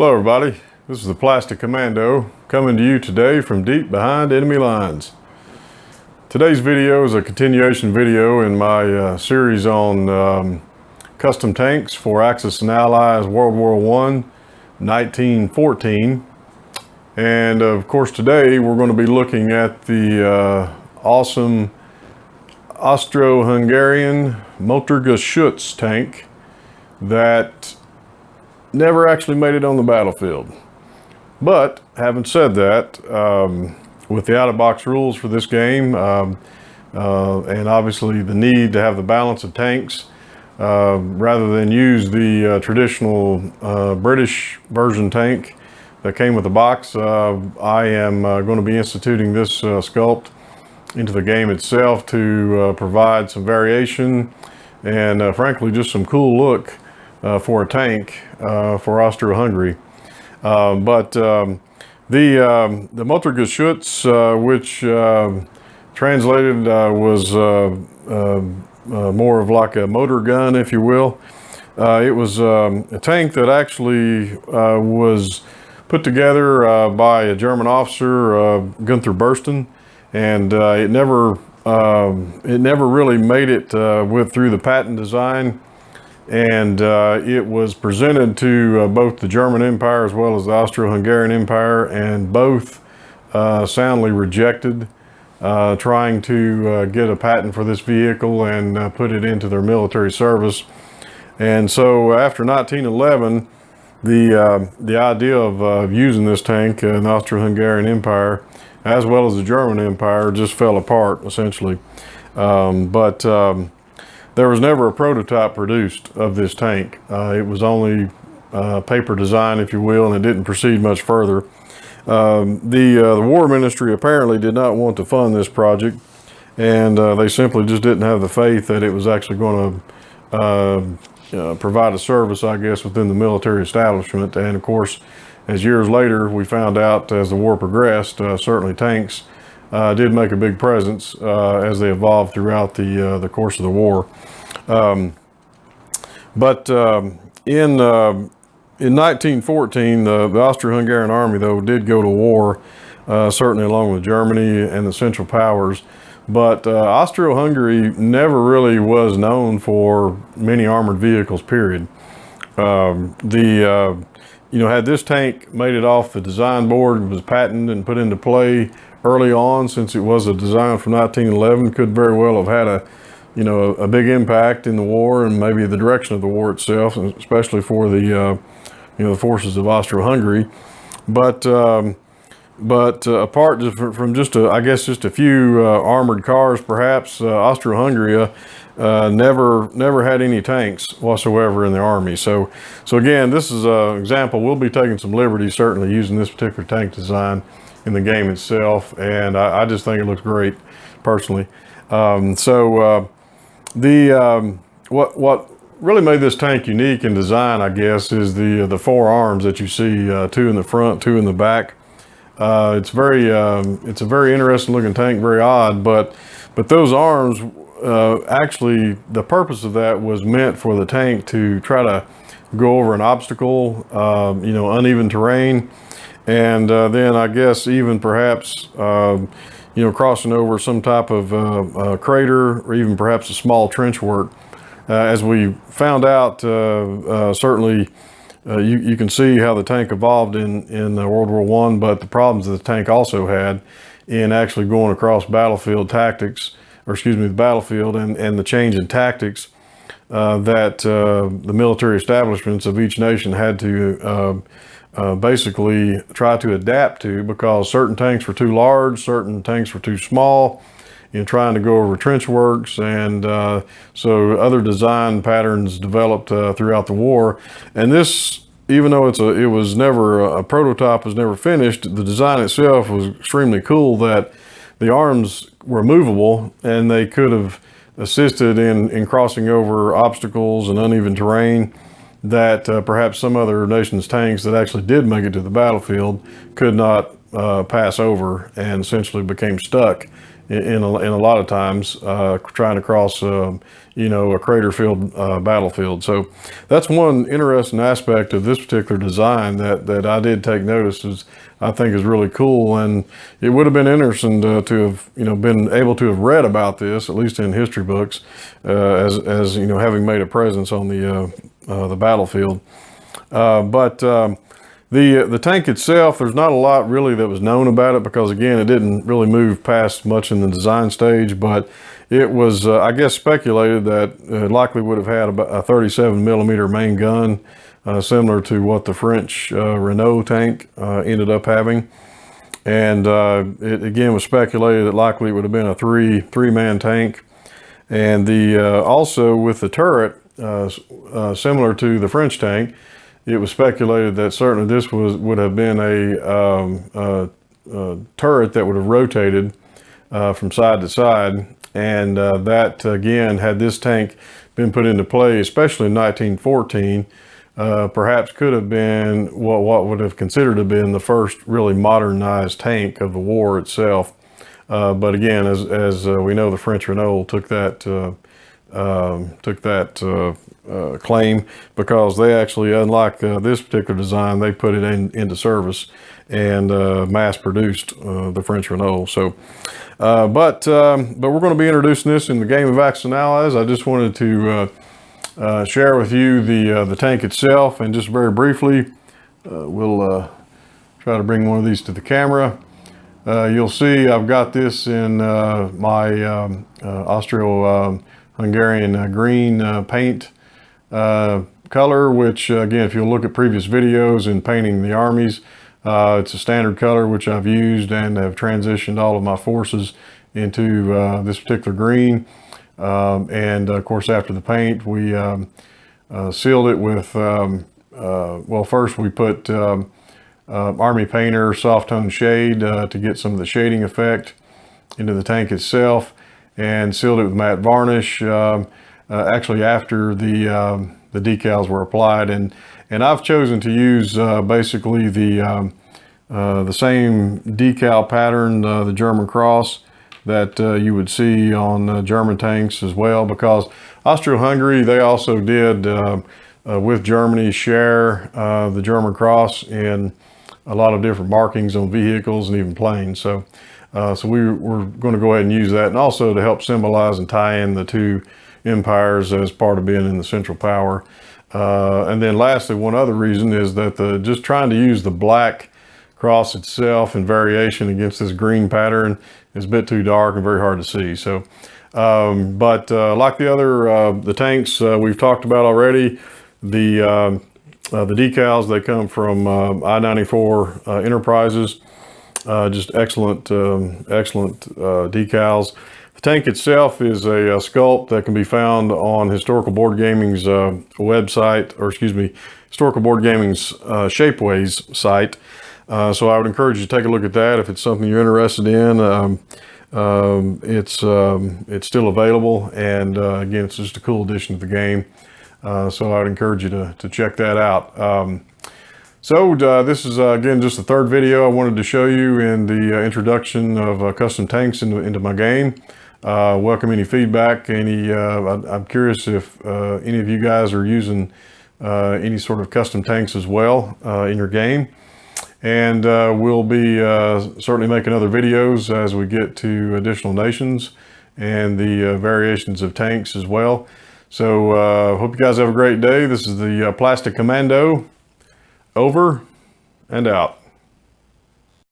Hello everybody, this is the Plastic Commando coming to you today from deep behind enemy lines. Today's video is a continuation video in my series on custom tanks for Axis Allies WW1 1914. And of course today we're going to be looking at the awesome Austro-Hungarian Motorgeschutz tank that never actually made it on the battlefield. But having said that, with the out-of-box rules for this game, and obviously the need to have the balance of tanks, rather than use the traditional British version tank that came with the box, I am going to be instituting this sculpt into the game itself to provide some variation and frankly just some cool look for a tank for Austro-Hungary. But the Motorgeschutz, which translated was more of like a motor gun, if you will. It was a tank that actually was put together by a German officer, Gunther Bursten, and it never really made it through the patent design. And it was presented to both the German Empire as well as the Austro-Hungarian Empire, and both soundly rejected trying to get a patent for this vehicle and put it into their military service. And so after 1911, the idea of using this tank in the Austro-Hungarian Empire as well as the German Empire just fell apart essentially. There was never a prototype produced of this tank. It was only paper design, if you will, and it didn't proceed much further. The War Ministry apparently did not want to fund this project, and they simply just didn't have the faith that it was actually going to provide a service, I guess, within the military establishment. And of course, as years later we found out, as the war progressed, certainly tanks did make a big presence as they evolved throughout the course of the war. In 1914, the Austro-Hungarian army, though, did go to war, certainly along with Germany and the Central Powers. But Austro-Hungary never really was known for many armored vehicles, period. Had this tank made it off the design board, it was patented and put into play early on, since it was a design from 1911, could very well have had a big impact in the war and maybe the direction of the war itself, especially for the the forces of Austro-Hungary. But apart from just a few armored cars, perhaps, Austro-Hungary never had any tanks whatsoever in the army. So again, this is an example. We'll be taking some liberties, certainly, using this particular tank design in the game itself, and I just think it looks great, personally. What really made this tank unique in design, I guess, is the four arms that you see, two in the front, two in the back. It's a very interesting looking tank, very odd, but those arms, actually, the purpose of that was meant for the tank to try to go over an obstacle, uneven terrain. And then I guess even perhaps, crossing over some type of crater, or even perhaps a small trench work. As we found out, certainly you can see how the tank evolved in World War I, but the problems that the tank also had in actually going across battlefield tactics, the battlefield, and the change in tactics that the military establishments of each nation had to basically try to adapt to, because certain tanks were too large, certain tanks were too small, trying to go over trench works, and so other design patterns developed throughout the war. And this, even though it was never a prototype, was never finished, the design itself was extremely cool, that the arms were movable and they could have assisted in crossing over obstacles and uneven terrain that perhaps some other nation's tanks that actually did make it to the battlefield could not pass over, and essentially became stuck in a lot of times trying to cross, you know, a crater-filled battlefield. So that's one interesting aspect of this particular design that I did take notice is I think is really cool, and it would have been interesting to have, you know, been able to have read about this, at least in history books, as you know, having made a presence on the battlefield. The tank itself, there's not a lot really that was known about it because, again, it didn't really move past much in the design stage, but it was, I guess, speculated that it likely would have had about a 37 millimeter main gun, similar to what the French Renault tank ended up having. And it again was speculated that likely it would have been a three-man tank. And also with the turret, similar to the French tank, it was speculated that certainly this would have been a turret that would have rotated from side to side. And that, again, had this tank been put into play, especially in 1914, perhaps could have been what would have considered to have been the first really modernized tank of the war itself. But again, as we know, the French Renault took that claim because they actually, unlike this particular design, they put it into service and mass produced the French Renault. So, but we're going to be introducing this in the game of Axis Allies. I just wanted to share with you the tank itself, and just very briefly, we'll try to bring one of these to the camera. You'll see I've got this in my Austro-Hungarian green paint color, which again, if you'll look at previous videos in painting the armies, it's a standard color which I've used and have transitioned all of my forces into this particular green. And of course, after the paint, we sealed it with, well, first we put Army Painter soft tone shade to get some of the shading effect into the tank itself, and sealed it with matte varnish actually after the decals were applied. And I've chosen to use basically the same decal pattern, the German cross, that you would see on German tanks as well, because Austro-Hungary, they also did with Germany share the German cross in a lot of different markings on vehicles and even planes. So we're going to go ahead and use that, and also to help symbolize and tie in the two empires as part of being in the Central Power. And then lastly, one other reason is that just trying to use the black cross itself in variation against this green pattern is a bit too dark and very hard to see. So, like the other the tanks we've talked about already, the decals, they come from I-94 Enterprises. Just excellent decals. The tank itself is a sculpt that can be found on Historical Board Gaming's website, or excuse me, Historical Board Gaming's Shapeways site. So I would encourage you to take a look at that if it's something you're interested in. It's still available, and again, it's just a cool addition to the game. So I would encourage you to check that out. This is again just the third video I wanted to show you in the introduction of custom tanks into my game. Welcome any feedback. I'm curious if any of you guys are using any sort of custom tanks as well in your game. And we'll be certainly making other videos as we get to additional nations and the variations of tanks as well. So hope you guys have a great day. This is the Plastic Commando, over and out.